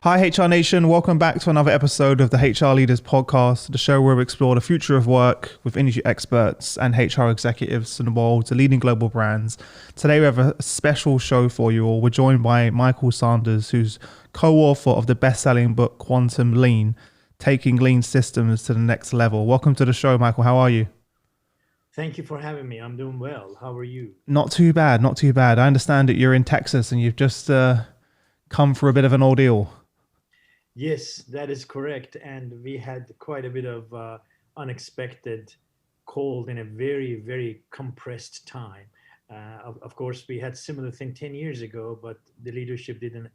Hi, HR Nation. Welcome back to another episode of the HR Leaders Podcast, the show where we explore the future of work with industry experts and HR executives in the world to leading global brands. Today, we have a special show for you all. We're joined by Michael Sanders, who's co-author of the best-selling book, Quantum Lean, Taking Lean Systems to the Next Level. Welcome to the show, Michael. How are you? Thank you for having me. I'm doing well. How are you? Not too bad, not too bad. I understand that you're in Texas and you've just come through a bit of an ordeal. Yes, that is correct. And we had quite a bit of unexpected cold in a very, very compressed time. Of course, we had similar thing 10 years ago, but the leadership didn't,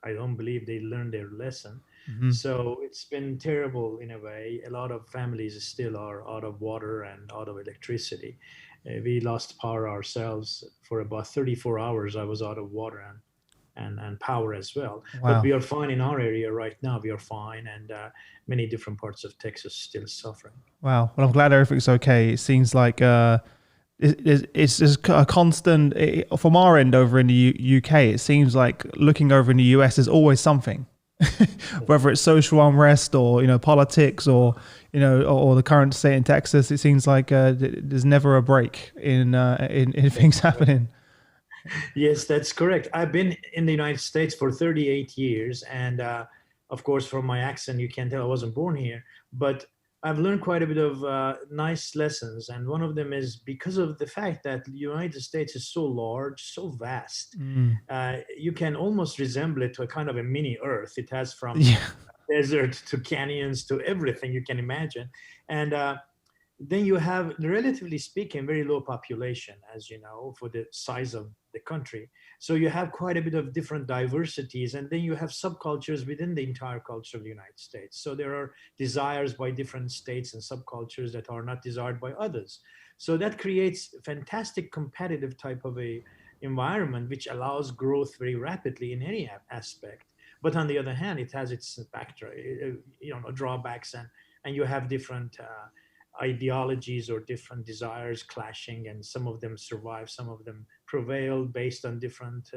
I don't believe they learned their lesson. Mm-hmm. So it's been terrible in a way. A lot of families still are out of water and out of electricity. We lost power ourselves for about 34 hours. I was out of water and power as well. But Wow. we are fine in our area right now. We are fine, and many different parts of Texas still suffering. Wow. Well, I'm glad everything's okay. It seems like it's just a constant from our end over in the UK. It seems like looking over in the US is always something, whether it's social unrest or politics or or the current state in Texas. It seems like there's never a break in things happening. Yes, that's correct. I've been in the United States for 38 years, and of course, from my accent, you can tell I wasn't born here. But I've learned quite a bit of nice lessons, and one of them is because of the fact that the United States is so large, so vast. Mm. You can almost resemble it to a kind of a mini Earth. It has from Yeah. desert to canyons to everything you can imagine, and then you have, relatively speaking, very low population, as you know, for the size of the country. So you have quite a bit of different diversities, and then you have subcultures within the entire culture of the United States. So there are desires by different states and subcultures that are not desired by others. So that creates fantastic competitive type of a environment, which allows growth very rapidly in any aspect. But on the other hand, it has its factor, drawbacks, and you have different ideologies or different desires clashing, and some of them survive, some of them prevail based on different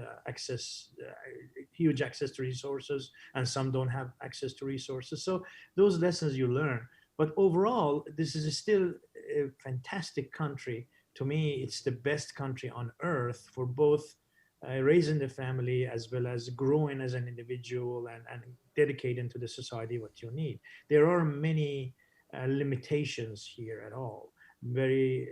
huge access to resources, and some don't have access to resources. So those lessons you learn. But overall, this is still a fantastic country. To me, it's the best country on earth for both raising the family as well as growing as an individual and dedicating to the society what you need. There are many limitations here at all. Very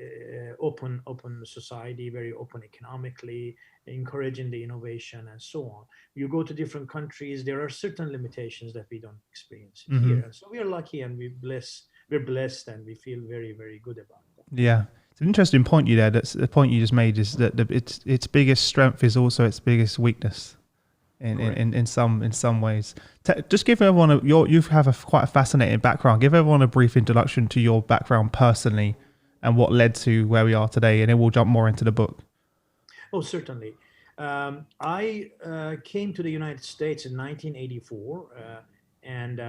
open society, very open economically, encouraging the innovation and so on. You go to different countries, there are certain limitations that we don't experience it Mm-hmm. here. And so we are lucky and we're blessed, and we feel very, very good about that. Yeah. It's an interesting point you there. That's the point you just made, is that its biggest strength is also its biggest weakness in some ways. Just give everyone you have quite a fascinating background. Give everyone a brief introduction to your background personally and what led to where we are today, and then we'll jump more into the book. Oh, certainly. I came to the United States in 1984, and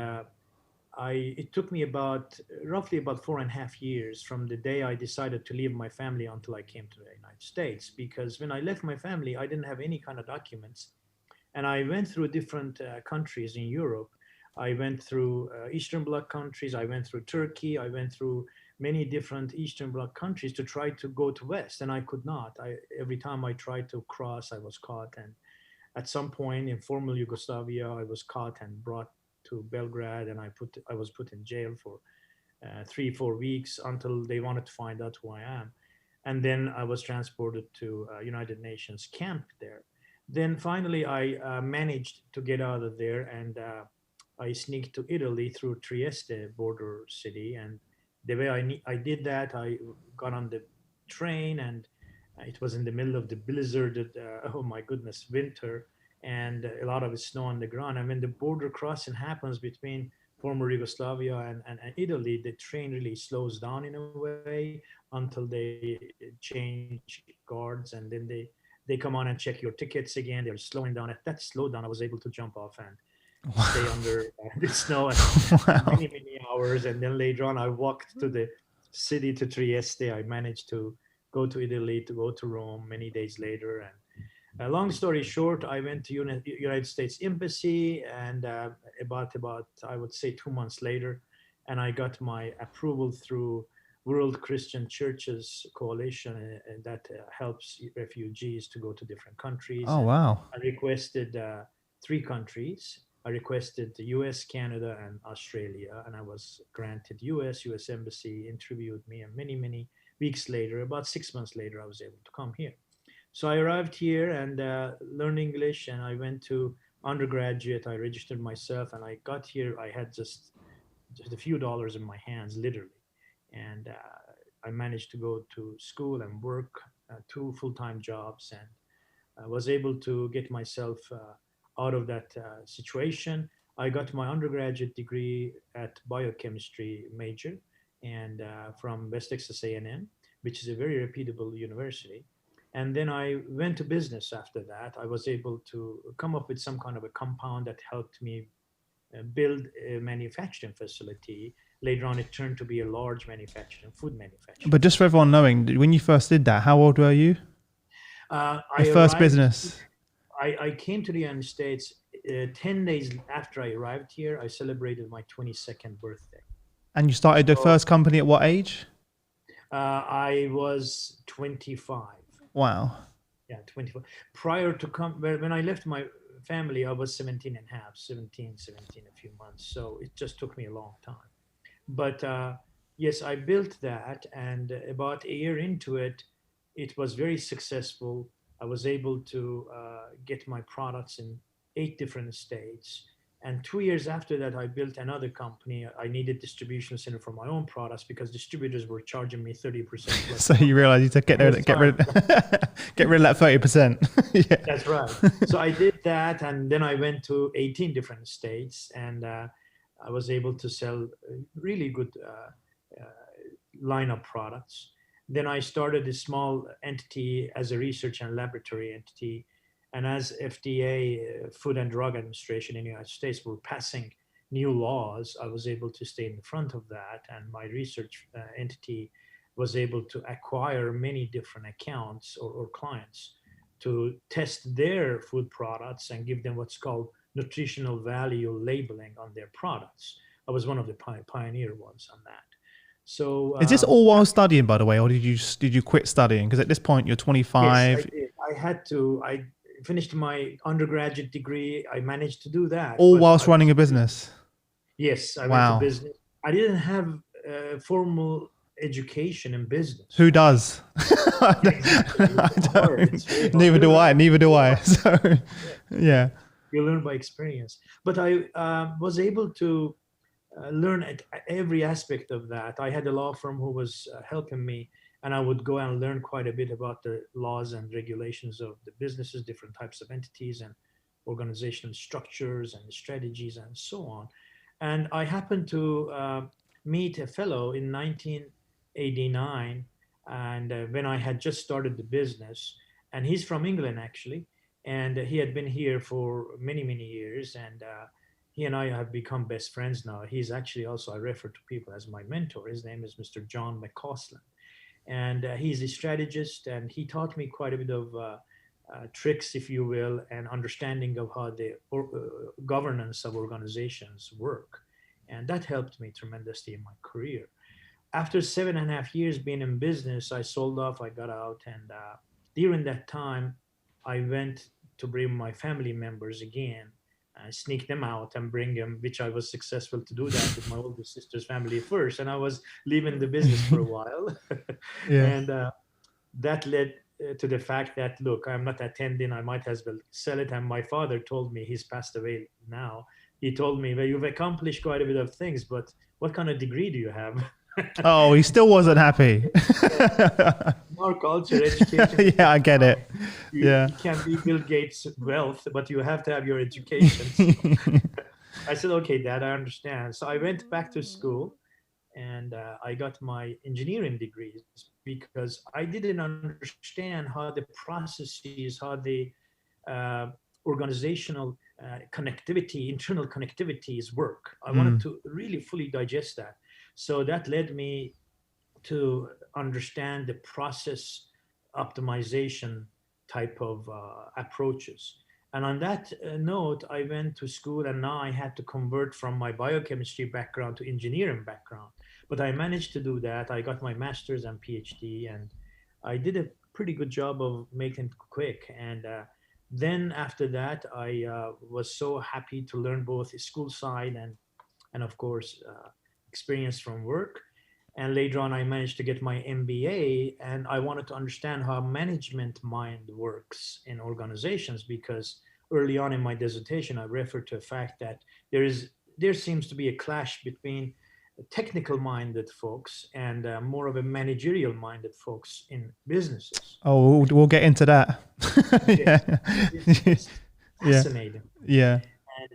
it took me roughly about 4.5 years from the day I decided to leave my family until I came to the United States. Because when I left my family, I didn't have any kind of documents, and I went through different countries in Europe. I went through Eastern Bloc countries. I went through Turkey. I went through many different Eastern Bloc countries to try to go to West, and I could not. Every time I tried to cross, I was caught. And at some point in former Yugoslavia, I was caught and brought to Belgrade, and I was put in jail for 3-4 weeks until they wanted to find out who I am. And then I was transported to United Nations camp there. Then finally, I managed to get out of there, and I sneaked to Italy through Trieste, border city. And the way I did that, I got on the train, and it was in the middle of the blizzarded, oh my goodness, winter, and a lot of snow on the ground. And when the border crossing happens between former Yugoslavia and Italy, the train really slows down in a way until they change guards, and then they come on and check your tickets again. They're slowing down. At that slowdown, I was able to jump off and stay under the snow for Wow. many hours. And then later on, I walked to the city to Trieste. I managed to go to Italy, to go to Rome many days later, and Long story short, I went to United States Embassy, and about I would say 2 months later, and I got my approval through World Christian Churches Coalition, and that helps refugees to go to different countries. Oh And wow. I requested 3 countries. I requested the U.S., Canada, and Australia, and I was granted U.S. Embassy interviewed me, and many weeks later, about 6 months later, I was able to come here. So I arrived here and learned English, and I went to undergraduate. I registered myself, and I got here. I had just a few dollars in my hands, literally, and I managed to go to school and work 2 full-time jobs, and I was able to get myself out of that situation. I got my undergraduate degree at biochemistry major, and from West Texas A&M, which is a very reputable university. And then I went to business after that. I was able to come up with some kind of a compound that helped me build a manufacturing facility. Later on, it turned to be a large manufacturing, food manufacturing But just for facility. everyone knowing, when you first did that, how old were you? Your I first arrived, business, I came to the United States 10 days after I arrived here. I celebrated my 22nd birthday. and you started the So first company at what age? I was 25. Wow. Yeah, 24. Prior to when I left my family, I was 17 and a half, 17 a few months. So it just took me a long time. But yes, I built that, and about a year into it, it was very successful. I was able to get my products in 8 different states. And 2 years after that, I built another company. I needed distribution center for my own products because distributors were charging me 30% plus So you realize you to get rid, most of, get rid, time. get rid of that 30%. Yeah. That's right. So I did that, and then I went to 18 different states, and I was able to sell really good line of products. Then I started a small entity as a research and laboratory entity. And as FDA, Food and Drug Administration in the United States, were passing new laws, I was able to stay in the front of that. And my research entity was able to acquire many different accounts or clients to test their food products and give them what's called nutritional value labeling on their products. I was one of the pioneer ones on that. So Is this all while studying, by the way, or did you quit studying? Because at this point you're yes, I 25. did. I had to. I finished my undergraduate degree. I managed to do that, All but whilst running a business. yes, I went to Wow. business. I didn't have formal education in business. Who does? Yeah, exactly. I It's hard. don't- It's very hard. neither You do learn I. on Neither the do I. job. So, Yeah, yeah. you learn by experience. But I was able to learn at every aspect of that. I had a law firm who was helping me, and I would go and learn quite a bit about the laws and regulations of the businesses, different types of entities, and organizational structures and strategies, and so on. And I happened to meet a fellow in 1989, and when I had just started the business, and he's from England actually, and he had been here for many years, and he and I have become best friends now. He's actually also, I refer to people as my mentor. His name is Mr. John McCausland. And he's a strategist, and he taught me quite a bit of tricks, if you will, and understanding of how the governance of organizations work. And that helped me tremendously in my career. After 7.5 years being in business, I sold off, I got out, and during that time, I went to bring my family members again, sneak them out and bring them, which I was successful to do that with my older sister's family first. And I was leaving the business for a while. Yeah. And that led to the fact that, look, I'm not attending, I might as well sell it. And my father told me, he's passed away now. He told me, well, you've accomplished quite a bit of things, but what kind of degree do you have? Oh, he still wasn't happy. More culture, education. Yeah, I get it. Yeah. You can be Bill Gates' wealth, but you have to have your education. So I said, okay, Dad, I understand. So I went back to school, and I got my engineering degrees because I didn't understand how the processes, how the uh, organizational connectivity, internal connectivities work. I wanted Mm. to really fully digest that. So that led me to understand the process optimization type of approaches. And on that note, I went to school, and now I had to convert from my biochemistry background to engineering background. But I managed to do that. I got my master's and PhD, and I did a pretty good job of making it quick. And then after that, I was so happy to learn both the school side and of course, experience from work. And later on, I managed to get my MBA, and I wanted to understand how management mind works in organizations, because early on in my dissertation, I referred to the fact that there seems to be a clash between technical minded folks and more of a managerial minded folks in businesses. Oh, we'll get into that. Yes, it's Yeah. just Yeah. fascinating. Yeah.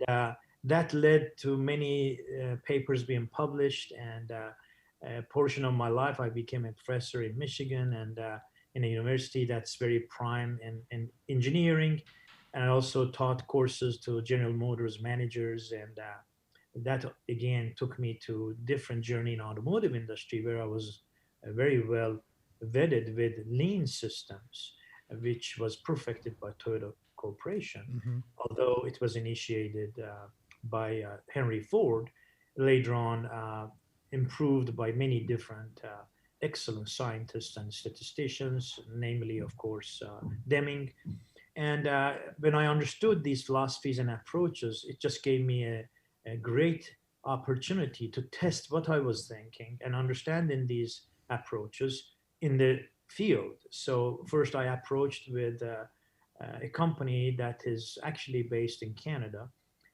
And that led to many papers being published. And a portion of my life, I became a professor in Michigan, and in a university that's very prime in engineering. And I also taught courses to General Motors managers. And that again took me to different journey in automotive industry, where I was very well vetted with lean systems, which was perfected by Toyota Corporation, Hmm. although it was initiated by Henry Ford, later on improved by many different excellent scientists and statisticians, namely, of course, Deming. And when I understood these philosophies and approaches, it just gave me a great opportunity to test what I was thinking and understanding these approaches in the field. So first, I approached with a company that is actually based in Canada,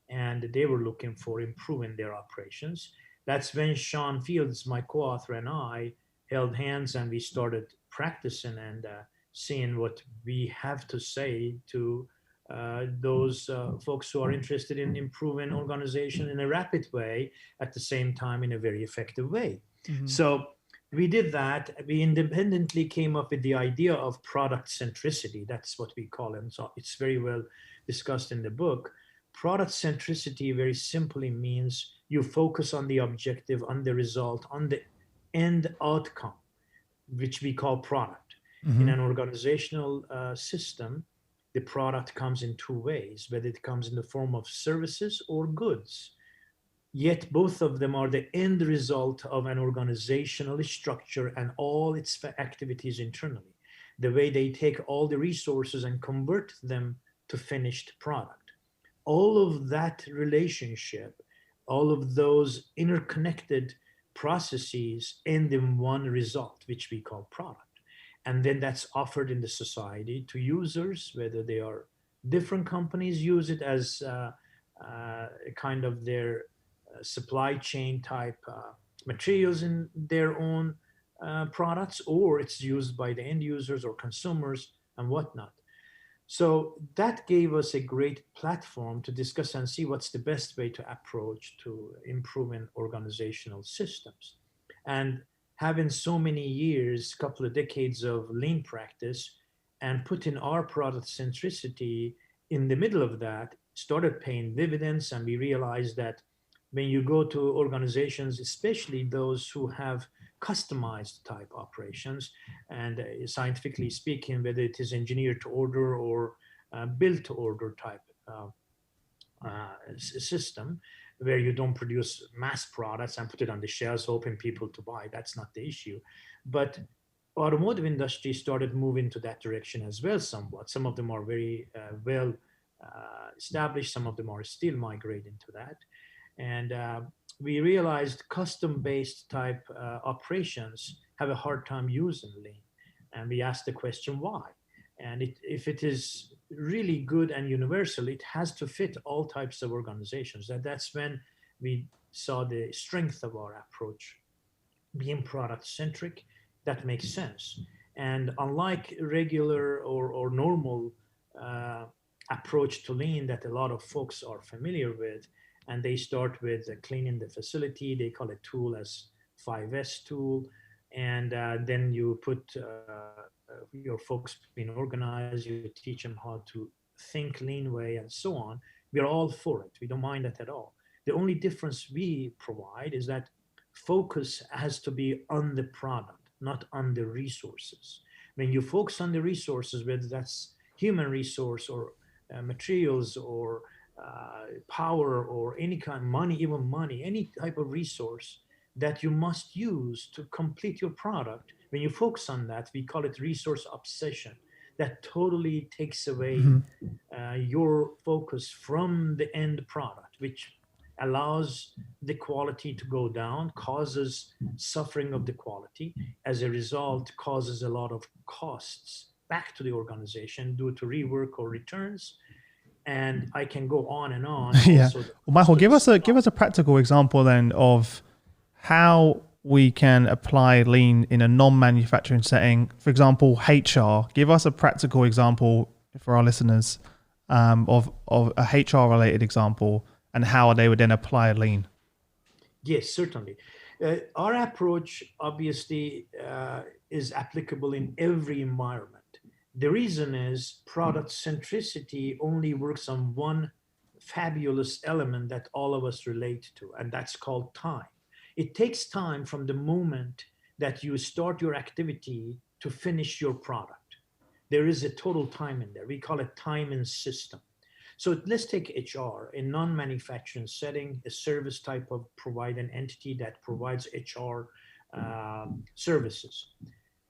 and they were looking for improving their operations. That's when Sean Fields, my co-author, and I held hands, and we started practicing and seeing what we have to say to those folks who are interested in improving organization in a rapid way, at the same time in a very effective way. Hmm. So we did that. We independently came up with the idea of product centricity. That's what we call it. So it's very well discussed in the book. Product centricity very simply means you focus on the objective, on the result, on the end outcome, which we call product. In Hmm. an organizational system, the product comes in two ways, whether it comes in the form of services or goods. Yet both of them are the end result of an organizational structure and all its activities internally. The way they take all the resources and convert them to finished product. All of that relationship, all of those interconnected processes end in one result, which we call product. And then that's offered in the society to users, whether they are different companies use it as a kind of their supply chain type materials in their own products, or it's used by the end users or consumers and whatnot. So that gave us a great platform to discuss and see what's the best way to approach to improving organizational systems. And having so many years, couple of decades of lean practice, and putting our product centricity in the middle of that started paying dividends. And we realized that when you go to organizations, especially those who have customized type operations, and scientifically speaking, whether it is engineered to order or built to order type system, where you don't produce mass products and put it on the shelves hoping people to buy. That's not the issue. But automotive industry started moving to that direction as well somewhat. Some of them are very well established. Some of them are still migrating to that. And we realized custom-based type operations have a hard time using lean. And we asked the question why. And if it is really good and universal, it has to fit all types of organizations. And that's when we saw the strength of our approach. Being product centric, that makes sense. And unlike regular or normal uh, approach to lean that a lot of folks are familiar with, and they start with cleaning the facility, they call it tool as 5S tool, and then you put your folks being organized, you teach them how to think lean way and so on. We're all for it. We don't mind that at all. The only difference we provide is that focus has to be on the product, not on the resources. When you focus on the resources, whether that's human resource or materials or power or any kind of money, even money, any type of resource that you must use to complete your product. When you focus on that, we call it resource obsession. That totally takes away Hmm. your focus from the end product, which allows the quality to go down, causes suffering of the quality. As a result, causes a lot of costs back to the organization due to rework or returns. And I can go on and on. Yeah. Also, the Well, cost Michael, of the give us supply. a practical example then of how we can apply lean in a non-manufacturing setting. For example, HR. Give us a practical example for our listeners of a HR related example and how they would then apply lean. Yes, certainly. Our approach obviously is applicable in every environment. The reason is product centricity only works on one fabulous element that all of us relate to, and that's called time. It takes time from the moment that you start your activity to finish your product. There is a total time in there. We call it time in system. So let's take HR, a non-manufacturing setting, a service type of provide an entity that provides HR services.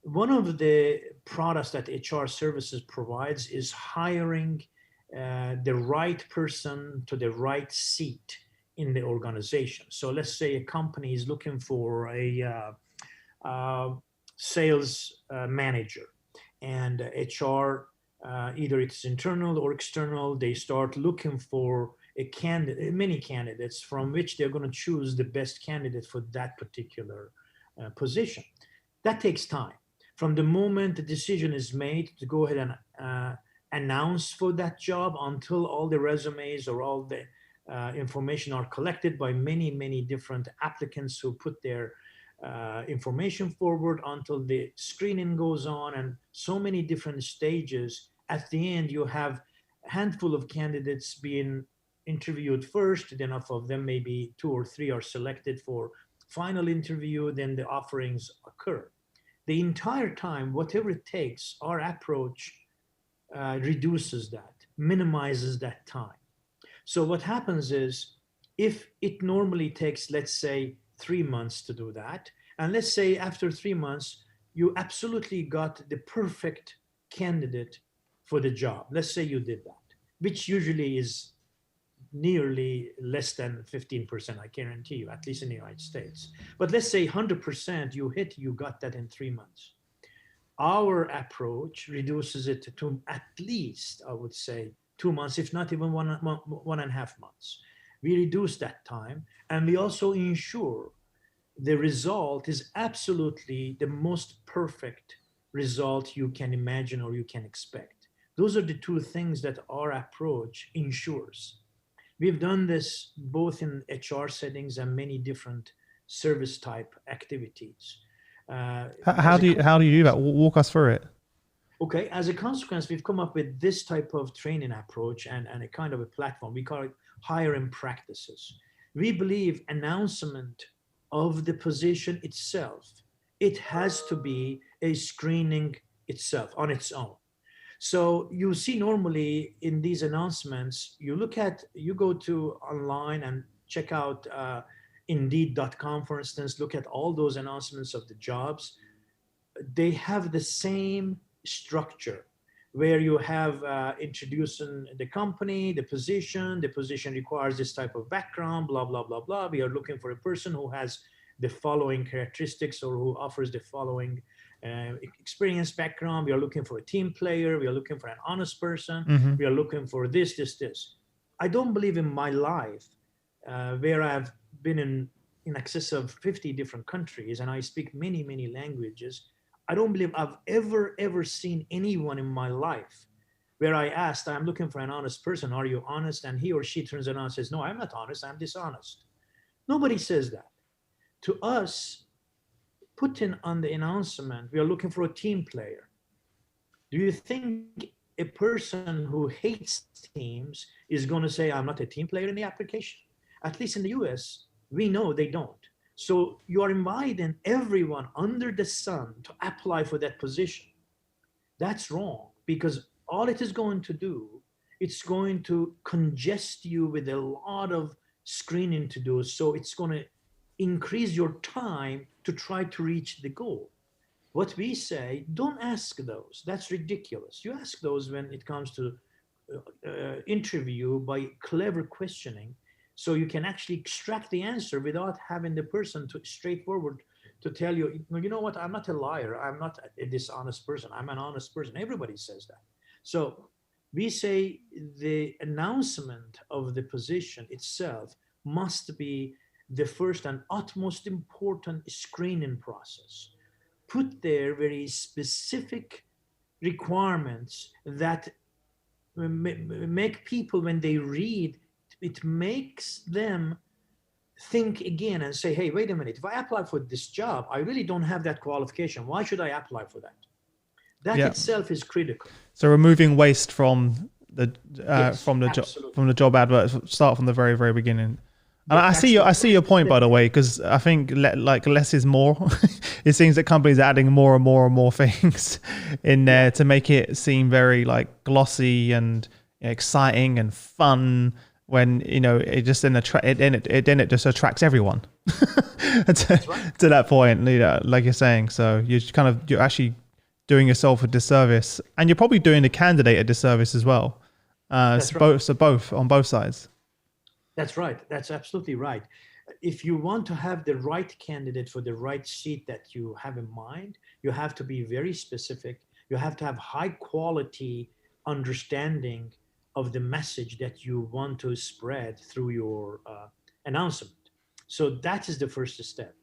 One of the products that HR services provides is hiring the right person to the right seat in the organization. So let's say a company is looking for a sales manager, and HR, either it's internal or external, they start looking for a candidate, many candidates from which they're going to choose the best candidate for that particular position. That takes time. From the moment the decision is made to go ahead and announce for that job until all the resumes or all the information are collected by many, many different applicants who put their information forward until the screening goes on, and so many different stages. At the end, you have a handful of candidates being interviewed first, then of them maybe two or three are selected for final interview, then the offerings occur. The entire time, whatever it takes, our approach reduces that, minimizes that time. So what happens is, if it normally takes, let's say, 3 months to do that, and let's say after 3 months, you absolutely got the perfect candidate for the job. Let's say you did that, which usually is nearly less than 15%, I guarantee you, at least in the United States. But let's say 100% you got that in 3 months. Our approach reduces it to at least, I would say, 2 months, if not even 1.5 months. We reduce that time, and we also ensure the result is absolutely the most perfect result you can imagine or you can expect. Those are the two things that our approach ensures. We've done this both in HR settings and many different service type activities. How As a how do you do consequence, that? Walk us through it. okay, as a consequence, we've come up with this type of training approach and a kind of a platform. We call it hiring practices. We believe announcement of the position itself, it has to be a screening itself on its own. So you see normally in these announcements, you go to online and check out indeed.com, for instance, look at all those announcements of the jobs. They have the same structure where you have introducing the company, the position requires this type of background, blah, blah, blah, blah. We are looking for a person who has the following characteristics or who offers the following experience background. We are looking for a team player. We are looking for an honest person. Hmm. We are looking for this, this, this. I don't believe in my life where I've been in excess of 50 different countries and I speak many, many languages. I don't believe I've ever seen anyone in my life where I asked, I'm looking for an honest person. Are you honest? And he or she turns around and says, no, I'm not honest. I'm dishonest. Nobody says that. To us, putting on the announcement, we are looking for a team player. Do you think a person who hates teams is going to say, I'm not a team player in the application? At least in the US, we know they don't. So you are inviting everyone under the sun to apply for that position. That's wrong because all it is going to do, it's going to congest you with a lot of screening to do. So it's going to increase your time to try to reach the goal. What we say, don't ask those. That's ridiculous. You ask those when it comes to interview by clever questioning, so you can actually extract the answer without having the person to straightforward to tell you, you know what, I'm not a liar, I'm not a dishonest person, I'm an honest person. Everybody says that. So we say the announcement of the position itself must be the first and utmost important screening process. Put there very specific requirements that make people, when they read, it makes them think again and say, hey, wait a minute, if I apply for this job, I really don't have that qualification. Why should I apply for that? That Yeah. itself is critical. So removing waste from the Yes, from the job advert, start from the very, very beginning. And I That's see the I see your first point, by step. the way, because I think like less is more. It seems that companies are adding more and more and more things in there Yeah, to make it seem very like glossy and exciting and fun. When it just then it just attracts everyone that's right. to that point. Like you're saying, so you're actually doing yourself a disservice, and you're probably doing the candidate a disservice as well. That's right. So both on both sides. That's right. That's absolutely right. If you want to have the right candidate for the right seat that you have in mind, you have to be very specific. You have to have high quality understanding of the message that you want to spread through your announcement. So that is the first step.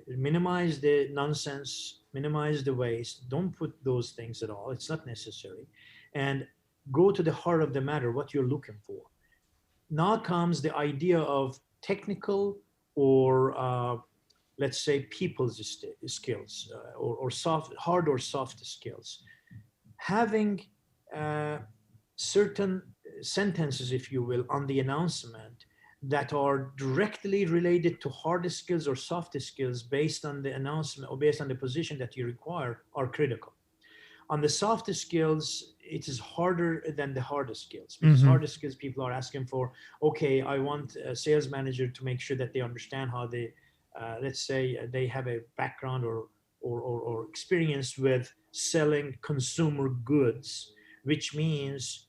Minimize the nonsense, minimize the waste. Don't put those things at all. It's not necessary. And go to the heart of the matter, what you're looking for. Now comes the idea of technical or let's say people's skills or soft, hard or soft skills. Having uh, certain sentences, if you will, on the announcement that are directly related to hard skills or soft skills based on the announcement or based on the position that you require are critical. On the soft skills, it is harder than the hard skills, because Hmm. hard skills people are asking for, okay, I want a sales manager to make sure that they understand how they, let's say they have a background or experience with selling consumer goods, which means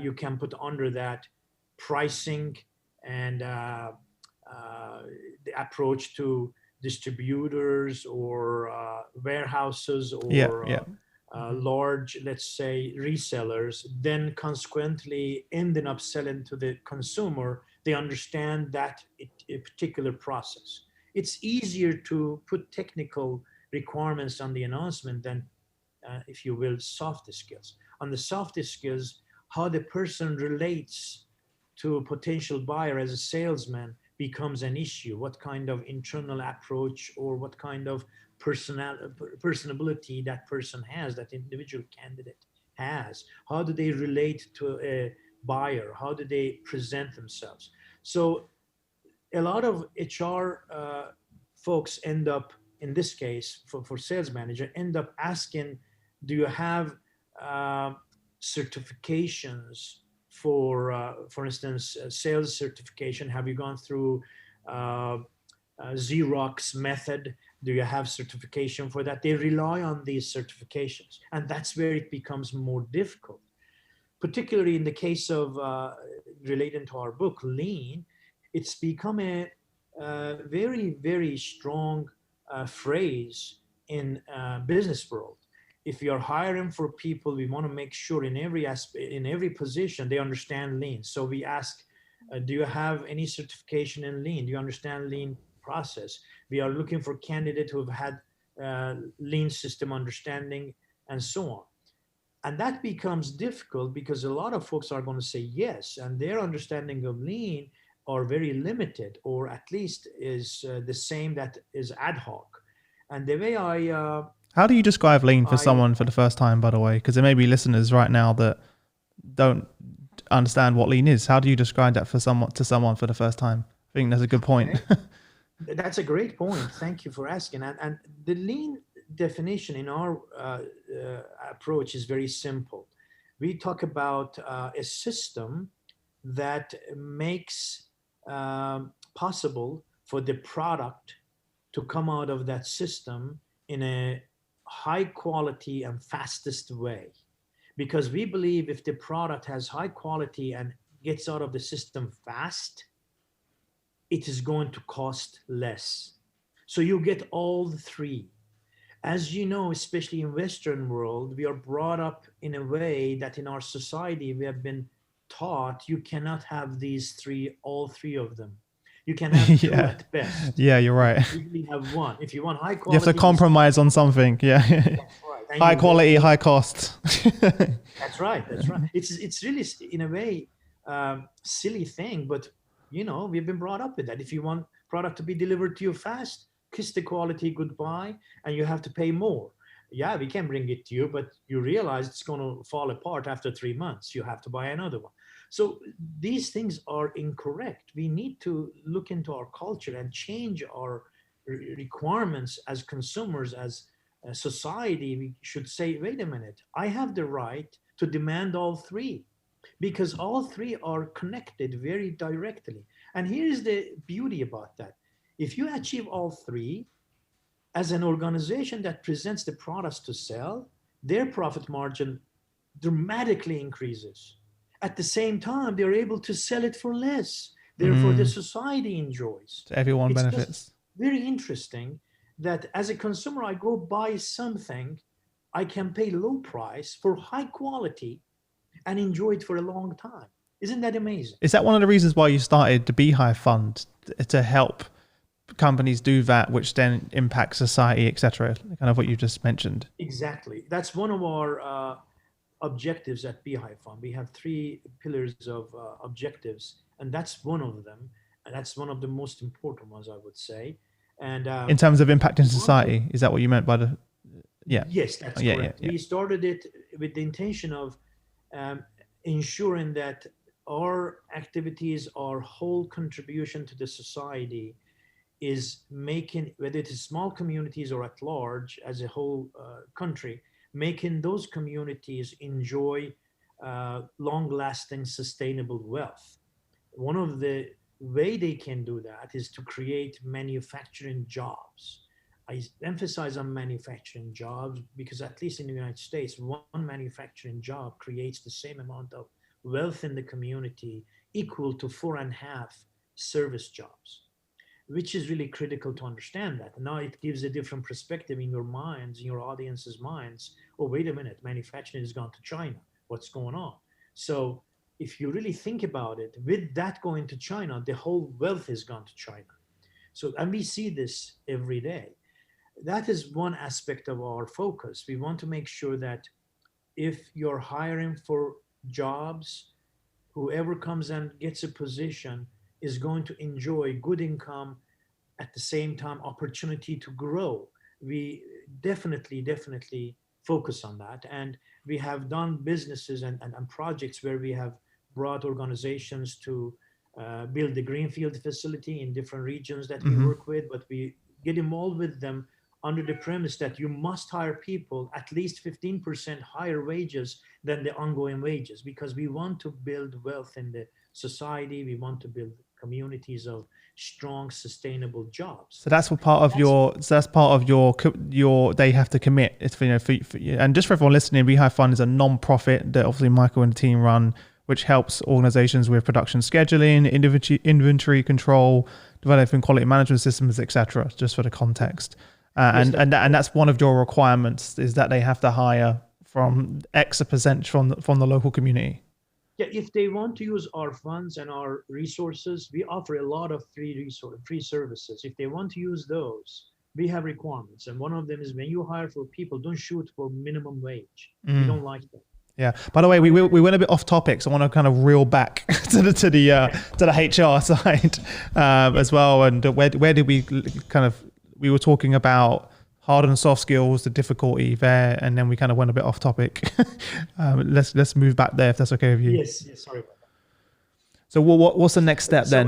you can put under that pricing and the approach to distributors or warehouses Yeah, or yeah. large, let's say, resellers, then consequently ending up selling to the consumer, they understand that a particular process. It's easier to put technical requirements on the announcement than, if you will, soft skills. On the soft skills, how the person relates to a potential buyer as a salesman becomes an issue. What kind of internal approach or what kind of personability that person has, that individual candidate has. How do they relate to a buyer? How do they present themselves? So a lot of HR folks end up, in this case, for sales manager, end up asking, do you have uh, certifications for instance, sales certification? Have you gone through uh, Xerox method? Do you have certification for that? They rely on these certifications, and that's where it becomes more difficult, particularly in the case of relating to our book, Lean. It's become a very, very strong phrase in business world. If we are hiring for people, we want to make sure in every aspect, in every position, they understand Lean. So we ask, do you have any certification in Lean? Do you understand Lean process? We are looking for candidates who have had Lean system understanding and so on. And that becomes difficult because a lot of folks are going to say yes, and their understanding of Lean are very limited, or at least is the same that is ad hoc. And the way How do you describe lean for I someone for the first time, by the way? Because there may be listeners right now that don't understand what lean is. How do you describe that for someone for the first time? I think that's a good point. okay, that's a great point. Thank you for asking. And the Lean definition in our approach is very simple. We talk about a system that makes possible for the product to come out of that system in a high quality and fastest way. Because we believe if the product has high quality and gets out of the system fast, it is going to cost less. So you get all the three. As you know, especially in Western world, we are brought up in a way that in our society we have been taught you cannot have these three, all three of them. You can have two Yeah. at best. Yeah, you're You right. can usually have one. If you want high You have to quality, compromise on something. Yeah. that's right. And High you go quality, for, high cost. that's right. That's right. It's really in a way silly thing, but we've been brought up with that. If you want product to be delivered to you fast, kiss the quality goodbye, and you have to pay more. Yeah, we can bring it to you, but you realize it's going to fall apart after 3 months. You have to buy another one. So these things are incorrect. We need to look into our culture and change our requirements as consumers, as a society. We should say, wait a minute, I have the right to demand all three because all three are connected very directly. And here's the beauty about that. If you achieve all three, as an organization that presents the products to sell, their profit margin dramatically increases. At the same time, they're able to sell it for less. Therefore, the Mm. society enjoys. So everyone It's just benefits. very interesting that as a consumer, I go buy something, I can pay low price for high quality and enjoy it for a long time. Isn't that amazing? Is that one of the reasons why you started the Beehive Fund to help companies do that, which then impacts society, etc.? Kind of what you just mentioned. Exactly. That's one of our objectives at Beehive Fund. We have three pillars of objectives, and that's one of them. And that's one of the most important ones, I would say. And In terms of impacting we want to, society, is that what you meant by the? Yeah. yes, that's Yeah. Yeah. correct. Yeah. We started it with the intention of um, ensuring that our activities, our whole contribution to the society is making, whether it is small communities or at large as a whole country, making those communities enjoy long-lasting, sustainable wealth. One of the way they can do that is to create manufacturing jobs. I emphasize on manufacturing jobs because at least in the United States, one manufacturing job creates the same amount of wealth in the community equal to 4.5 service jobs, which is really critical to understand that. Now it gives a different perspective in your minds, in your audience's minds. Oh, wait a minute, manufacturing has gone to China. What's going on? So if you really think about it, with that going to China, the whole wealth has gone to China. So, and we see this every day. That is one aspect of our focus. We want to make sure that if you're hiring for jobs, whoever comes and gets a position is going to enjoy good income, at the same time opportunity to grow. We definitely focus on that, and we have done businesses and projects where we have brought organizations to build the greenfield facility in different regions that we Mm-hmm. work with, but we get involved with them under the premise that you must hire people at least 15% higher wages than the ongoing wages, because we want to build wealth in the society. We want to build communities of strong, sustainable jobs. So that's what part of That's your. So that's part of your. They have to commit. It's for and just for everyone listening, Beehive Fund is a non-profit that obviously Michael and the team run, which helps organizations with production scheduling, inventory control, developing quality management systems, etc. Just for the context, yes, and that's one of your requirements is that they have to hire from X percent from the local community. yeah. If they want to use our funds and our resources, we offer a lot of free services. If they want to use those, we have requirements, and one of them is when you hire for people, don't shoot for minimum wage. We Mm. don't like that. Yeah. By the way, we went a bit off topic, so I want to kind of reel back to the HR side as well. And where did we we were talking about hard and soft skills, the difficulty there, and then we kind of went a bit off topic. Let's move back there if that's okay with you. Yes, sorry about that. So what's the next step then?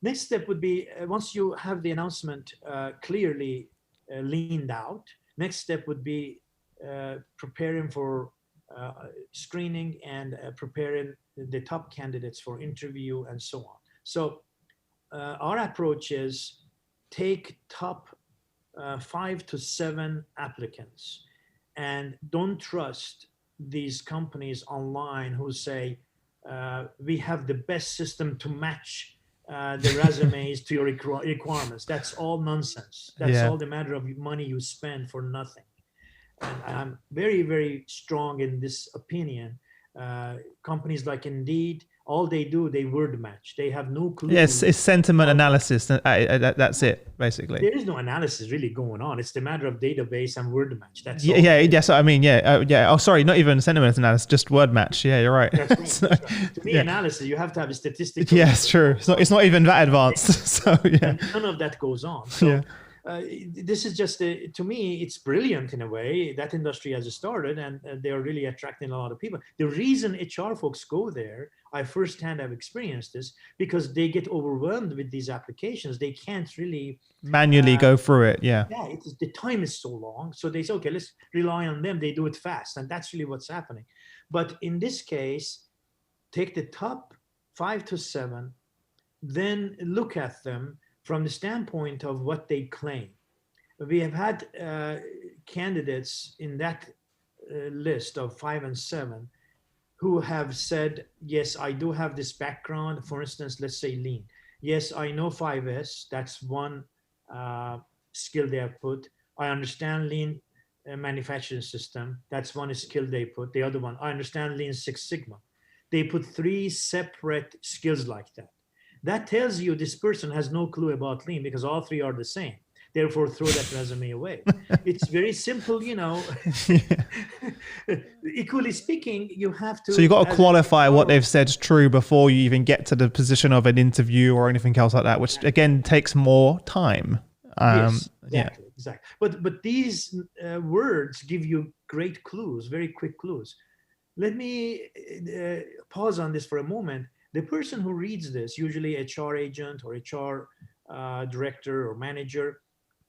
Next step would be once you have the announcement clearly leaned out. Next step would be preparing for screening and preparing the top candidates for interview and so on. So our approach is take top 5 to 7 applicants and don't trust these companies online who say we have the best system to match the resumes to your requirements. That's all nonsense. That's Yeah. all the matter of money you spend for nothing. And I'm very, very strong in this opinion. Companies like Indeed, all they do, they word match. They have no clue. Yes, it's sentiment analysis. That's it, basically. There is no analysis really going on. It's the matter of database and word match. That's Yeah, all. yeah, yes. I mean, yeah, yeah. Oh, sorry, not even sentiment analysis, just word match. Yeah, you're right. That's right. So, That's right. To me, yeah. analysis, you have to have a statistical. Yes, true. It's not even that advanced. So yeah, And none of that goes on. So yeah. this is just to me, it's brilliant in a way. That industry has started, and they are really attracting a lot of people. The reason HR folks go there, I firsthand have experienced this, because they get overwhelmed with these applications. They can't really Manually go through it. Yeah. Yeah, the time is so long. So they say, okay, let's rely on them. They do it fast, and that's really what's happening. But in this case, take the top 5 to 7, then look at them from the standpoint of what they claim. We have had candidates in that list of 5 and 7 who have said, yes, I do have this background. For instance, let's say lean. Yes, I know 5S. That's one skill they have put. I understand lean manufacturing system. That's one skill they put. The other one, I understand lean Six Sigma. They put 3 separate skills like that. That tells you this person has no clue about lean, because all 3 are the same. Therefore, throw that resume away. It's very simple, Equally speaking, you have to. So you got to qualify what they've said is true before you even get to the position of an interview or anything else like that, which again takes more time. Yes, exactly. But these words give you great clues, very quick clues. Let me pause on this for a moment. The person who reads this, usually HR agent or HR director or manager,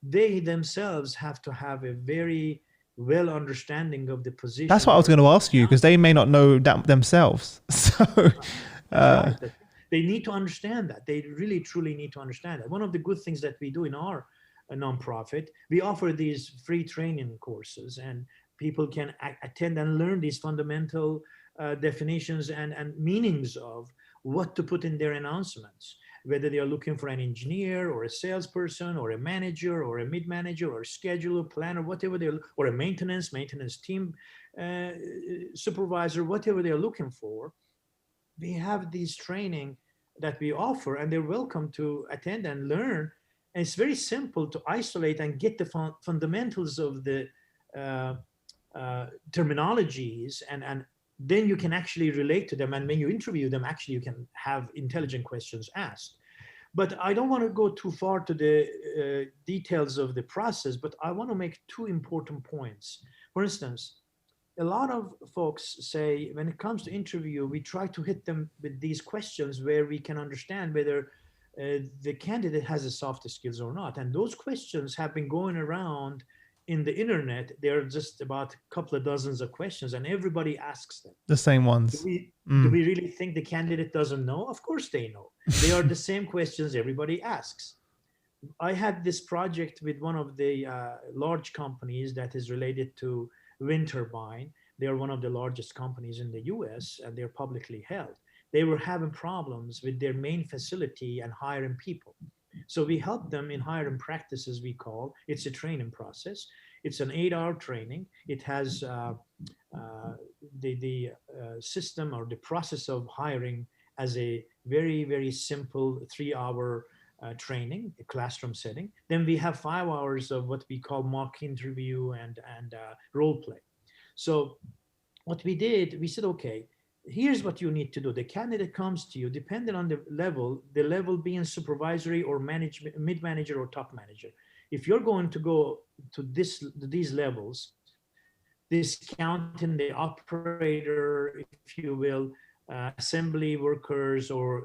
they themselves have to have a very well understanding of the position. That's what I was going to ask you, because they may not know that themselves. So right. They need to understand that. They really, truly need to understand that. One of the good things that we do in our nonprofit, we offer these free training courses, and people can attend and learn these fundamental definitions and meanings of what to put in their announcements, whether they are looking for an engineer or a salesperson or a manager or a mid-manager or a scheduler, planner, whatever they're, or a maintenance team supervisor, whatever they're looking for. We have these training that we offer, and they're welcome to attend and learn. And it's very simple to isolate and get the fundamentals of the terminologies, and then you can actually relate to them. And when you interview them, actually you can have intelligent questions asked. But I don't want to go too far to the details of the process, but I want to make 2 important points. For instance, a lot of folks say when it comes to interview, we try to hit them with these questions where we can understand whether the candidate has the soft skills or not. And those questions have been going around in the internet. There are just about a couple of dozens of questions, and everybody asks them. The same ones. Do we really think the candidate doesn't know? Of course they know. They are the same questions everybody asks. I had this project with one of the large companies that is related to wind turbine. They are one of the largest companies in the US, and they're publicly held. They were having problems with their main facility and hiring people. So we help them in hiring practices, we call. It's a training process. It's an 8-hour training. It has the system or the process of hiring as a very, very simple 3-hour training, a classroom setting. Then we have 5 hours of what we call mock interview and role play. So what we did, we said, okay, here's what you need to do. The candidate comes to you, depending on the level being supervisory or management, mid-manager or top manager. If you're going to go to these levels, discounting the operator, if you will, assembly workers or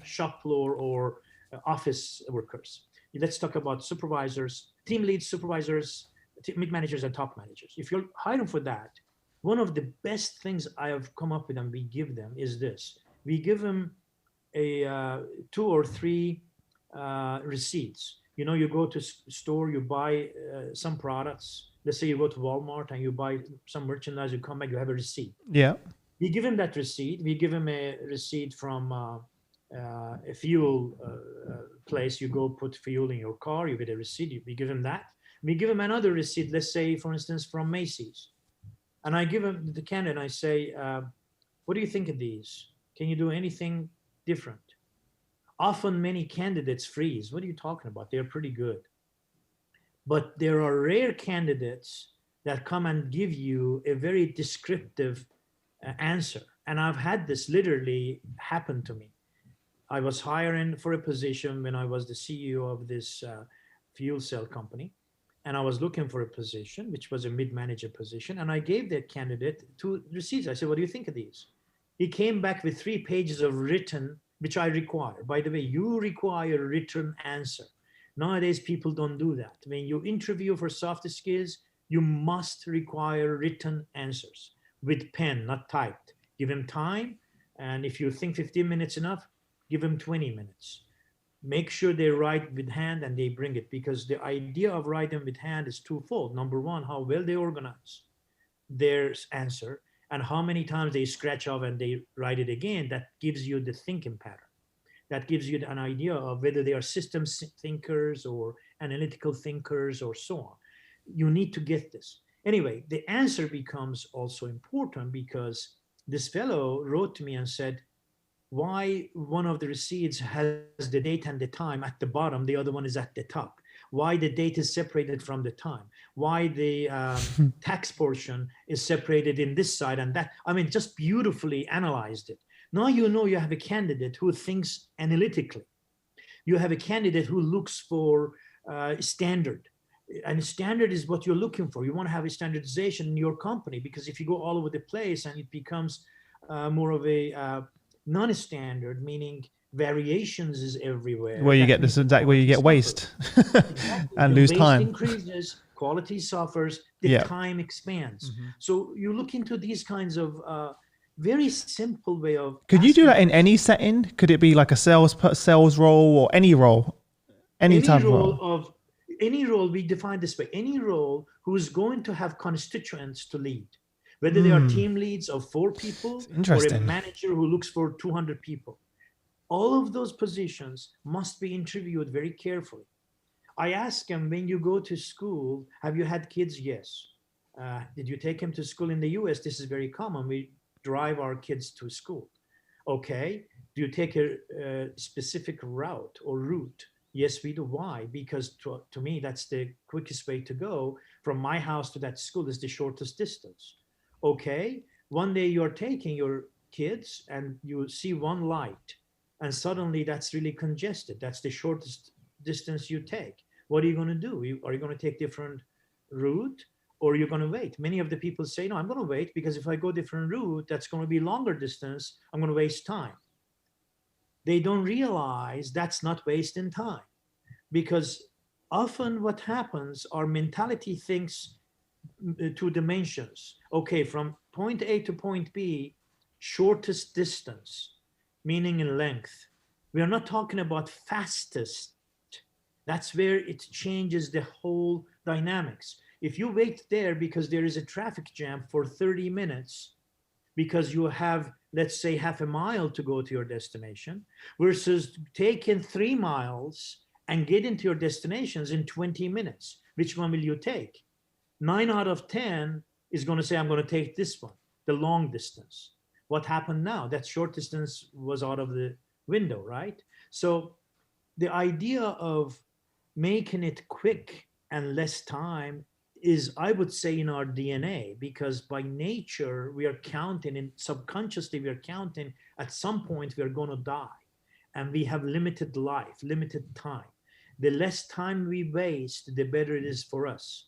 shop floor or office workers. Let's talk about supervisors, team lead supervisors, mid-managers and top managers. If you're hiring for that, One of the best things I have come up with and we give them is this. We give them a two or three receipts. You know, you go to store, you buy some products. Let's say you go to Walmart and you buy some merchandise, you come back, you have a receipt. Yeah. We give him that receipt. We give him a receipt from a fuel place. You go put fuel in your car, you get a receipt. We give him that. We give him another receipt, let's say, for instance, from Macy's. And I give him the candidate and I say, what do you think of these? Can you do anything different? Often many candidates freeze. What are you talking about? They're pretty good. But there are rare candidates that come and give you a very descriptive answer. And I've had this literally happen to me. I was hiring for a position when I was the CEO of this fuel cell company. And I was looking for a position, which was a mid-manager position. And I gave that candidate two receipts. I said, what do you think of these? He came back with 3 pages of written, which I require. By the way, you require a written answer. Nowadays, people don't do that. When you interview for soft skills, you must require written answers with pen, not typed. Give him time. And if you think 15 minutes enough, give him 20 minutes. Make sure they write with hand and they bring it, because the idea of writing with hand is twofold. Number one, how well they organize their answer and how many times they scratch off and they write it again. That gives you the thinking pattern. That gives you an idea of whether they are systems thinkers or analytical thinkers or so on. You need to get this. Anyway, the answer becomes also important because this fellow wrote to me and said, why one of the receipts has the date and the time at the bottom, the other one is at the top? Why the date is separated from the time? Why the tax portion is separated in this side and that? I mean, just beautifully analyzed it. Now you know you have a candidate who thinks analytically. You have a candidate who looks for standard. And standard is what you're looking for. You want to have a standardization in your company, because if you go all over the place and it becomes more of a non-standard, meaning variations is everywhere. Where you get this exact where you get waste and lose time. Increases, quality suffers, the time expands. So you look into these kinds of very simple way of. Could you do that in any setting? Could it be like a sales role or any role, any type of role? Any role we define this way: any role who is going to have constituents to lead. Whether they are team leads of 4 people or a manager who looks for 200 people. All of those positions must be interviewed very carefully. I ask them, when you go to school, have you had kids? Yes. Did you take them to school in the US? This is very common. We drive our kids to school. Okay. Do you take a specific route or route? Yes, we do. Why? Because to me, that's the quickest way to go. From my house to that school is the shortest distance. Okay, one day you're taking your kids and you see one light and suddenly that's really congested. That's the shortest distance you take. What are you going to do? Are you going to take different route or you're going to wait? Many of the people say, no, I'm going to wait because if I go different route, that's going to be longer distance. I'm going to waste time. They don't realize that's not wasting time, because often what happens, our mentality thinks 2 dimensions. Okay, from point A to point B, shortest distance, meaning in length. We are not talking about fastest. That's where it changes the whole dynamics. If you wait there because there is a traffic jam for 30 minutes, because you have, let's say, half a mile to go to your destination, versus taking 3 miles and get into your destinations in 20 minutes, which one will you take? 9 out of 10 is going to say, I'm going to take this one, the long distance. What happened now? That short distance was out of the window, right? So the idea of making it quick and less time is, I would say, in our DNA, because by nature, we are counting, and subconsciously we are counting at some point we are going to die. And we have limited life, limited time. The less time we waste, the better it is for us.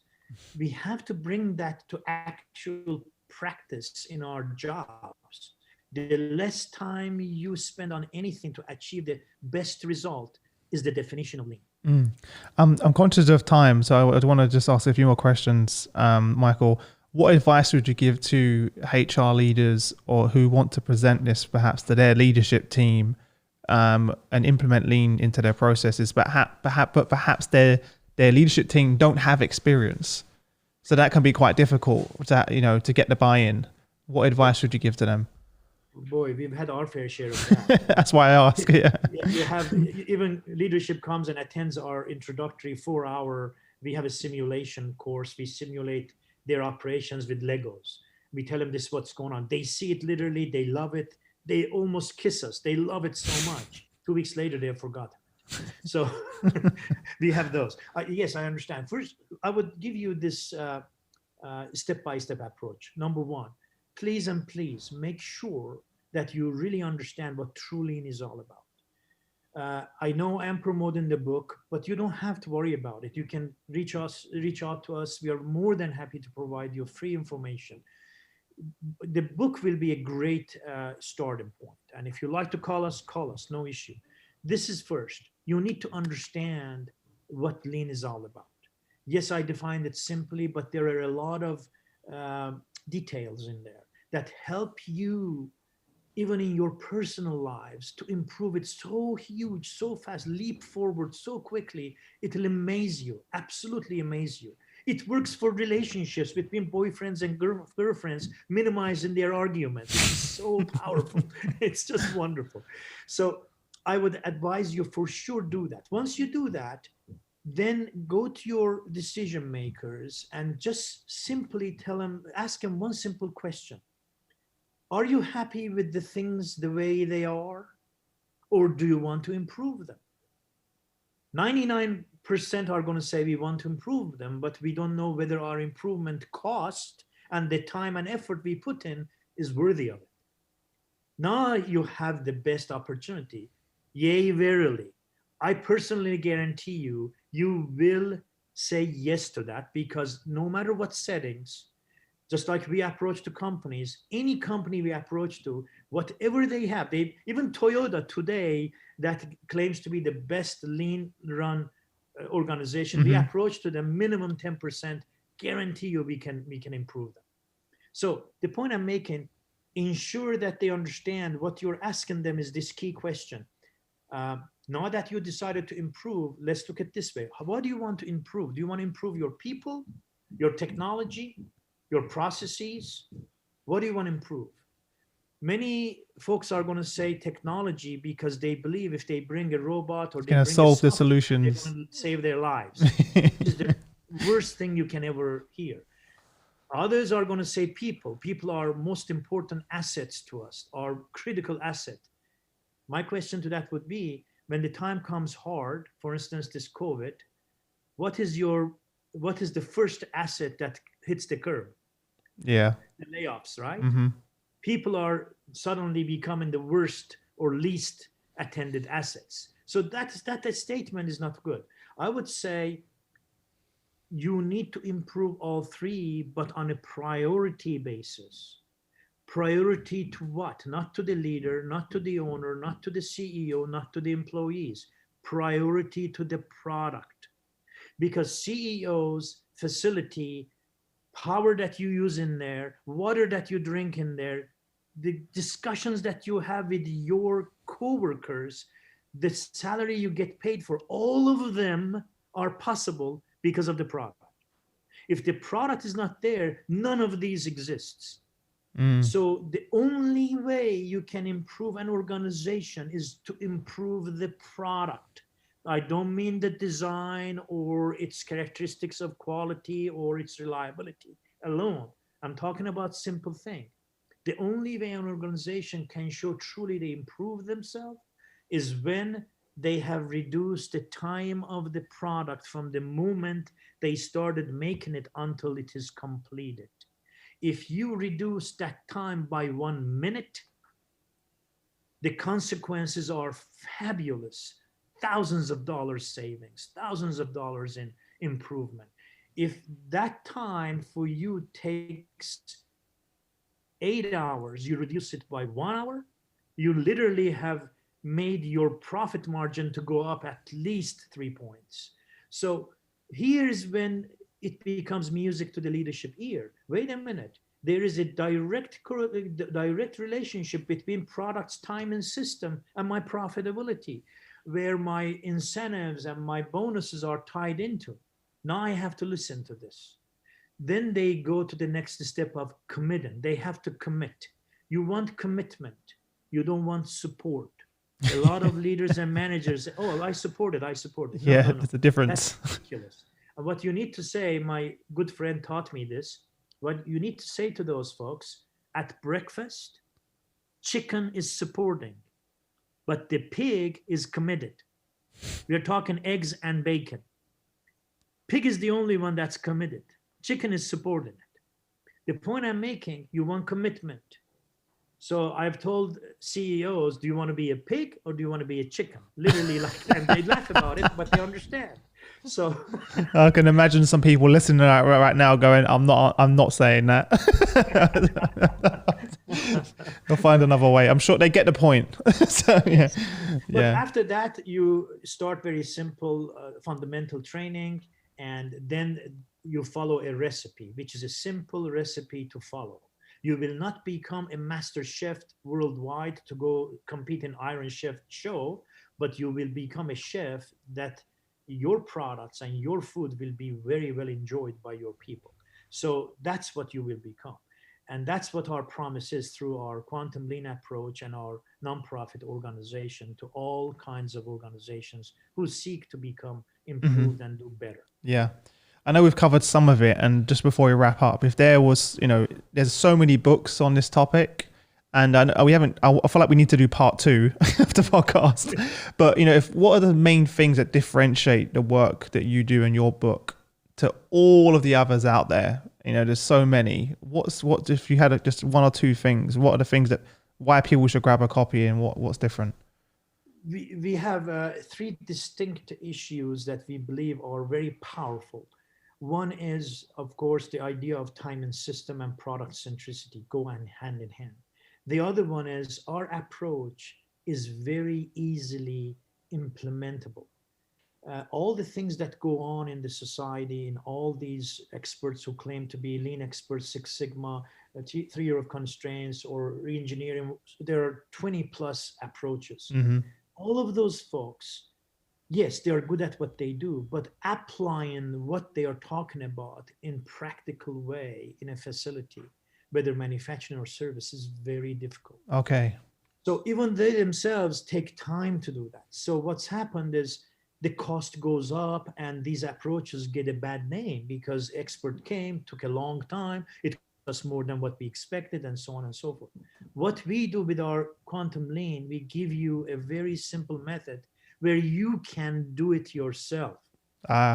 We have to bring that to actual practice in our jobs. The less time you spend on anything to achieve the best result is the definition of lean. I'm conscious of time, so I want to just ask a few more questions, Michael. What advice would you give to HR leaders or who want to present this perhaps to their leadership team and implement lean into their processes, but perhaps their leadership team don't have experience, so that can be quite difficult to get the buy-in. What advice would you give to them? Boy, we've had our fair share of that. That's why I ask. Yeah. You have even leadership comes and attends our introductory 4-hour. We have a simulation course. We simulate their operations with Legos. We tell them this is what's going on. They see it literally. They love it. They almost kiss us. They love it so much. 2 weeks later, they have forgotten. So we have those. Yes, I understand. First, I would give you this step-by-step approach. Number one, please make sure that you really understand what true lean is all about. I know I'm promoting the book, but you don't have to worry about it. You can reach out to us. We are more than happy to provide you free information. The book will be a great starting point. And if you like to call us, no issue. This is first. You need to understand what lean is all about. Yes, I defined it simply, but there are a lot of details in there that help you, even in your personal lives, to improve it so huge, so fast, leap forward so quickly. It'll amaze you, absolutely amaze you. It works for relationships between boyfriends and girlfriends, minimizing their arguments. It's so powerful. It's just wonderful. So I would advise you for sure do that. Once you do that, then go to your decision makers and just simply ask them one simple question. Are you happy with the things the way they are? Or do you want to improve them? 99% are going to say we want to improve them, but we don't know whether our improvement cost and the time and effort we put in is worthy of it. Now you have the best opportunity. Yea, verily. I personally guarantee you, you will say yes to that, because no matter what settings, just like we approach to companies, any company we approach to, whatever they have, even Toyota today that claims to be the best lean run organization, we approach to them minimum 10%, guarantee you we can improve them. So the point I'm making, ensure that they understand what you're asking them is this key question. Now that you decided to improve, let's look at this way. What do you want to improve? Do you want to improve your people, your technology, your processes? What do you want to improve? Many folks are going to say technology because they believe if they bring a robot or they bring solve the solutions, they're going to save their lives. Which is the worst thing you can ever hear. Others are going to say people. People are most important assets to us, are critical asset. My question to that would be, when the time comes hard, for instance, this COVID, what is the first asset that hits the curb? Yeah. The layoffs, right? Mm-hmm. People are suddenly becoming the worst or least attended assets. So that statement is not good. I would say you need to improve all three, but on a priority basis. Priority to what? Not to the leader, not to the owner, not to the CEO, not to the employees. Priority to the product. Because CEOs, facility, power that you use in there, water that you drink in there, the discussions that you have with your coworkers, the salary you get paid for, all of them are possible because of the product. If the product is not there, none of these exists. So the only way you can improve an organization is to improve the product. I don't mean the design or its characteristics of quality or its reliability alone. I'm talking about simple thing. The only way an organization can show truly they improve themselves is when they have reduced the time of the product from the moment they started making it until it is completed. If you reduce that time by 1 minute, the consequences are fabulous. Thousands of dollars savings, thousands of dollars in improvement. If that time for you takes 8 hours, you reduce it by 1 hour, you literally have made your profit margin to go up at least 3 points. So here's when it becomes music to the leadership ear. Wait a minute. There is a direct relationship between products, time, and system and my profitability, where my incentives and my bonuses are tied into. Now I have to listen to this. Then they go to the next step of committing. They have to commit. You want commitment. You don't want support. A lot of leaders and managers say, oh, I support it. I support it. No, Yeah, no, no. there's a That's difference. ridiculous. And what you need to say, my good friend taught me this, what you need to say to those folks at breakfast, chicken is supporting, but the pig is committed. We're talking eggs and bacon. Pig is the only one that's committed. Chicken is subordinate. The point I'm making, you want commitment. So I've told CEOs, do you want to be a pig or do you want to be a chicken? Literally, like, and they laugh about it, but they understand. So I can imagine some people listening right now going, I'm not saying that. They'll find another way. I'm sure they get the point. So yeah. But after that, you start very simple fundamental training, and then you follow a recipe, which is a simple recipe to follow. You will not become a master chef worldwide to go compete in Iron Chef show, but you will become a chef that your products and your food will be very well enjoyed by your people. So that's what you will become. And that's what our promise is through our quantum lean approach and our nonprofit organization to all kinds of organizations who seek to become improved and do better. Yeah. I know we've covered some of it, and just before we wrap up, if there was, there's so many books on this topic, and we haven't. I feel like we need to do part 2 of the podcast. But what are the main things that differentiate the work that you do in your book to all of the others out there? There's so many. What if you had just one or two things? What are the things why people should grab a copy, and what's different? We have 3 distinct issues that we believe are very powerful. One is, of course, the idea of time and system and product centricity go hand in hand. The other one is our approach is very easily implementable. All the things that go on in the society, and all these experts who claim to be lean experts, Six Sigma, 3 year of constraints, or re-engineering, there are 20 plus approaches. All of those folks, yes, they are good at what they do, but applying what they are talking about in practical way in a facility, whether manufacturing or service, is very difficult. Okay. So even they themselves take time to do that. So what's happened is the cost goes up, and these approaches get a bad name because expert came, took a long time, it cost more than what we expected, and so on and so forth. What we do with our quantum lean, we give you a very simple method where you can do it yourself.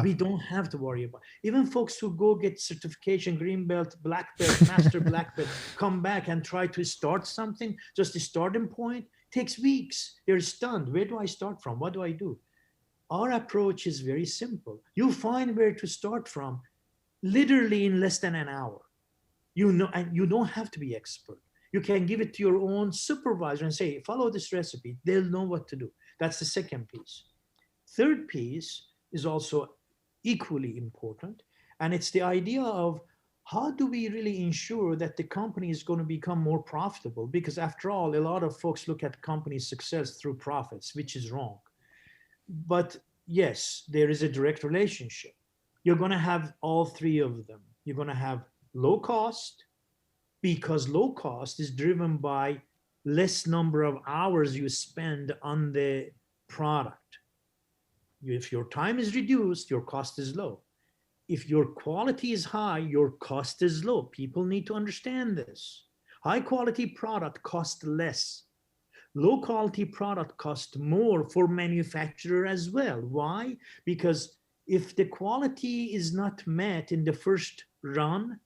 We don't have to worry about it. Even folks who go get certification, green belt, black belt, master black belt, come back and try to start something, just the starting point takes weeks. They're stunned. Where do I start from? What do I do? Our approach is very simple. You find where to start from literally in less than an hour. And you don't have to be expert. You can give it to your own supervisor and say, follow this recipe. They'll know what to do. That's the second piece. Third piece is also equally important. And it's the idea of how do we really ensure that the company is going to become more profitable? Because after all, a lot of folks look at company success through profits, which is wrong. But yes, there is a direct relationship. You're going to have all 3 of them. You're going to have low cost, because low cost is driven by less number of hours you spend on the product. If your time is reduced, your cost is low. If your quality is high, your cost is low. People need to understand this. High quality product costs less. Low quality product costs more for manufacturer as well. Why? Because if the quality is not met in the first run,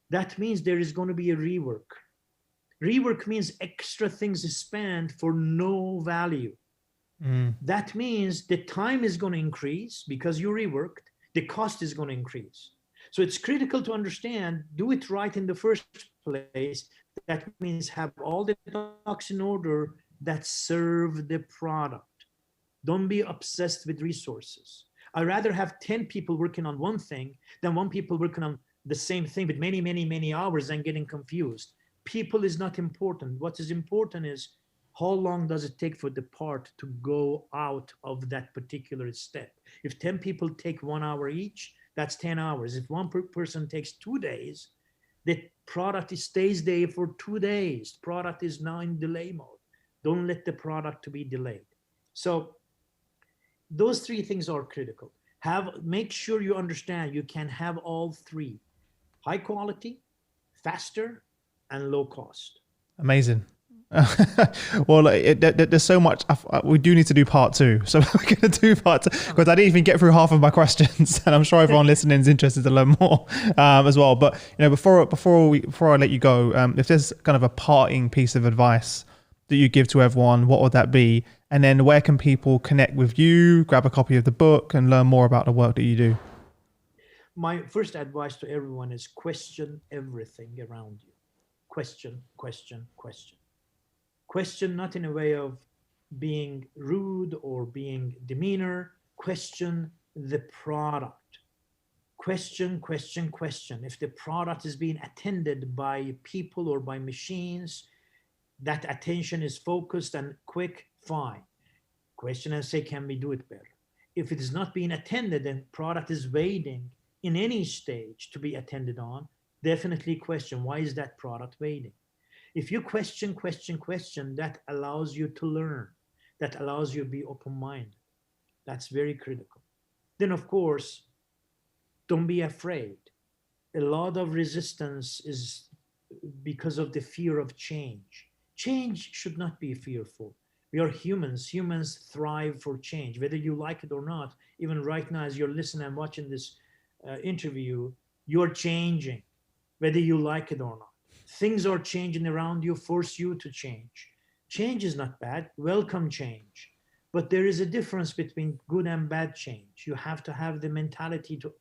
that means there is going to be a rework. Rework means extra things spent for no value. That means the time is going to increase because you reworked. The cost is going to increase. So it's critical to understand, do it right in the first place. That means have all the ducks in order that serve the product. Don't be obsessed with resources. I'd rather have 10 people working on one thing than one people working on the same thing with many, many, many hours and getting confused. People is not important. What is important is how long does it take for the part to go out of that particular step. If 10 people take 1 hour each, that's 10 hours. If one person takes 2 days, the product stays there for 2 days. Product is now in delay mode. Don't let the product to be delayed. So those three things are critical. Make sure you understand you can have all three: high quality, faster, and low cost. Amazing. Well, there's so much. We do need to do part two, so we're going to do part two because I didn't even get through half of my questions, and I'm sure everyone listening is interested to learn more as well. But before I let you go, if there's kind of a parting piece of advice that you give to everyone, what would that be? And then where can people connect with you, grab a copy of the book, and learn more about the work that you do? My first advice to everyone is question everything around you. Question, question, question. Question not in a way of being rude or being demeanor. Question the product. Question, question, question. If the product is being attended by people or by machines, that attention is focused and quick, fine. Question and say, can we do it better? If it is not being attended and product is waiting in any stage to be attended on, definitely question, why is that product waiting? If you question, question, question, that allows you to learn. That allows you to be open-minded. That's very critical. Then, of course, don't be afraid. A lot of resistance is because of the fear of change. Change should not be fearful. We are humans. Humans thrive for change, whether you like it or not. Even right now, as you're listening and watching this interview, you're changing, whether you like it or not. Things are changing around you, force you to change. Change is not bad. Welcome change. But there is a difference between good and bad change. You have to have the mentality to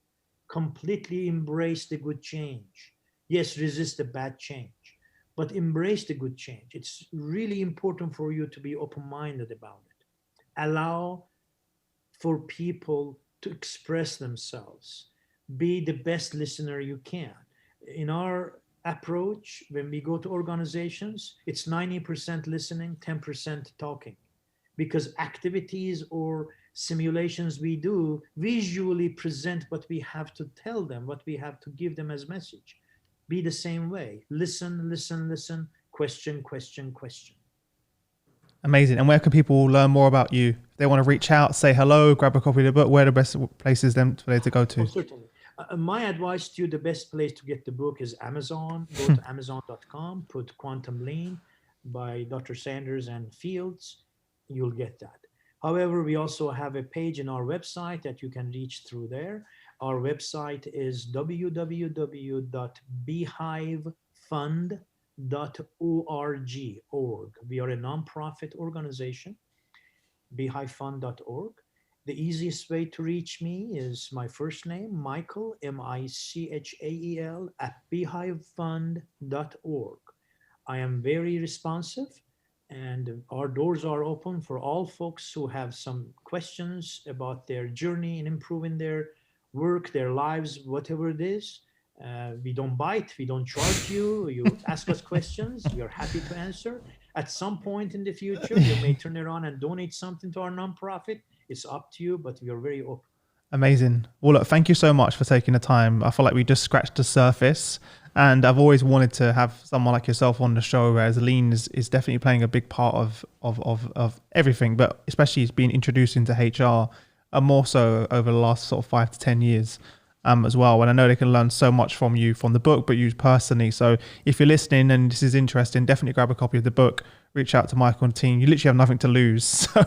completely embrace the good change. Yes, resist the bad change, but embrace the good change. It's really important for you to be open-minded about it. Allow for people to express themselves. Be the best listener you can. In our approach, when we go to organizations, it's 90% listening, 10% talking, because activities or simulations we do visually present what we have to tell them, what we have to give them as message. Be the same way. Listen, listen, listen, question, question, question. Amazing. And where can people learn more about you? If they want to reach out, say hello, grab a copy of the book, where are the best places for them to go to? Oh, certainly. My advice to you, the best place to get the book is Amazon. Go to amazon.com, put Quantum Lean by Dr. Sanders and Fields. You'll get that. However, we also have a page in our website that you can reach through there. Our website is www.beehivefund.org. We are a nonprofit organization, beehivefund.org. The easiest way to reach me is my first name, Michael, Michael, at beehivefund.org. I am very responsive, and our doors are open for all folks who have some questions about their journey in improving their work, their lives, whatever it is. We don't bite, we don't charge you. You ask us questions, we are happy to answer. At some point in the future, you may turn around and donate something to our nonprofit. It's up to you, but we are very open. Amazing. Well, look, thank you so much for taking the time. I feel like we just scratched the surface, and I've always wanted to have someone like yourself on the show, whereas lean is definitely playing a big part of everything, but especially being introduced into HR, more so over the last sort of 5 to 10 years. As well. And I know they can learn so much from you, from the book, but you personally. So if you're listening and this is interesting, definitely grab a copy of the book, reach out to Michael and the team. You literally have nothing to lose. So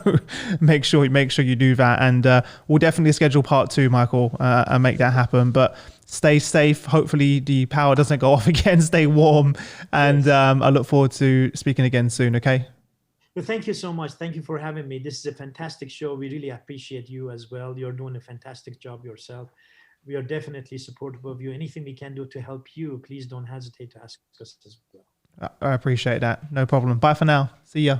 make sure you do that. And we'll definitely schedule part 2, Michael, and make that happen. But stay safe. Hopefully the power doesn't go off again. Stay warm. And I look forward to speaking again soon. Okay. Well, thank you so much. Thank you for having me. This is a fantastic show. We really appreciate you as well. You're doing a fantastic job yourself. We are definitely supportive of you. Anything we can do to help you, please don't hesitate to ask us as well. I appreciate that. No problem. Bye for now. See ya.